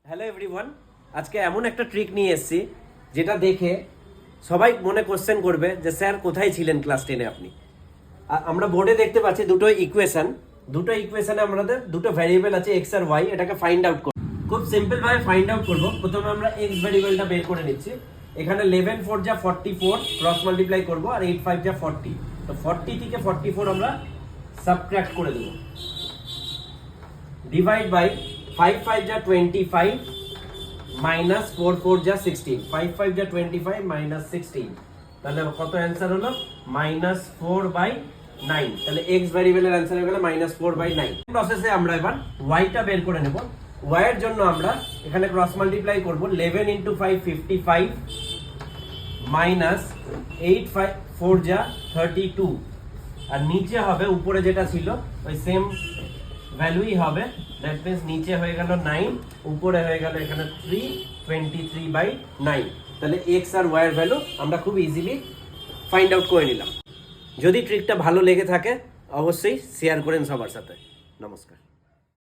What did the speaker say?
Hello everyone, আজকে এমন একটা ট্রিক নিয়ে এসেছি যেটা দেখে সবাই মনে কোশ্চেন করবে যে স্যার কোথায় ছিলেন ক্লাস 10-এ আপনি। আমরা বোর্ডে দেখতে পাচ্ছি দুটো ইকুয়েশনে আমাদের দুটো ভ্যারিয়েবল আছে এক্স আর ওয়াই। এটাকে ফাইন্ড আউট করব, খুব সিম্পল ভাবে ফাইন্ড আউট করব। প্রথমে আমরা এক্স ভ্যারিয়েবলটা বের করে নিচ্ছি। এখানে 11 4 যা 44 ক্রস মাল্টিপ্লাই করব, আর 8 5 যা 40। তো 40 থেকে 44 আমরা সাবট্রাক্ট করে দেব, ডিভাইড বাই 5 5 যা 25 মাইনাস 4 4 যা 16, 5 5 যা 25 মাইনাস 16, তাহলে কত অ্যান্সার হলো -4/9। তাহলে x ভ্যারিয়েবলের অ্যান্সার হয়ে গেল -4/9। প্রসেসে আমরা এবার y টা বের করে নেব। y এর জন্য আমরা এখানে ক্রস মাল্টিপ্লাই করব, 11 * 5 55 মাইনাস 8 5 4 যা 32, আর নিচে হবে উপরে যেটা ছিল ওই সেম ভ্যালুই হবে। দ্যাট মিন্স নিচে হয়ে গেল 9, উপরে হয়ে গেল এখানে 323/9। তাহলে x আর y এর ভ্যালু আমরা খুব ইজিলি ফাইন্ড আউট করে নিলাম। যদি ট্রিকটা ভালো লেগে থাকে অবশ্যই শেয়ার করেন সবার সাথে। নমস্কার।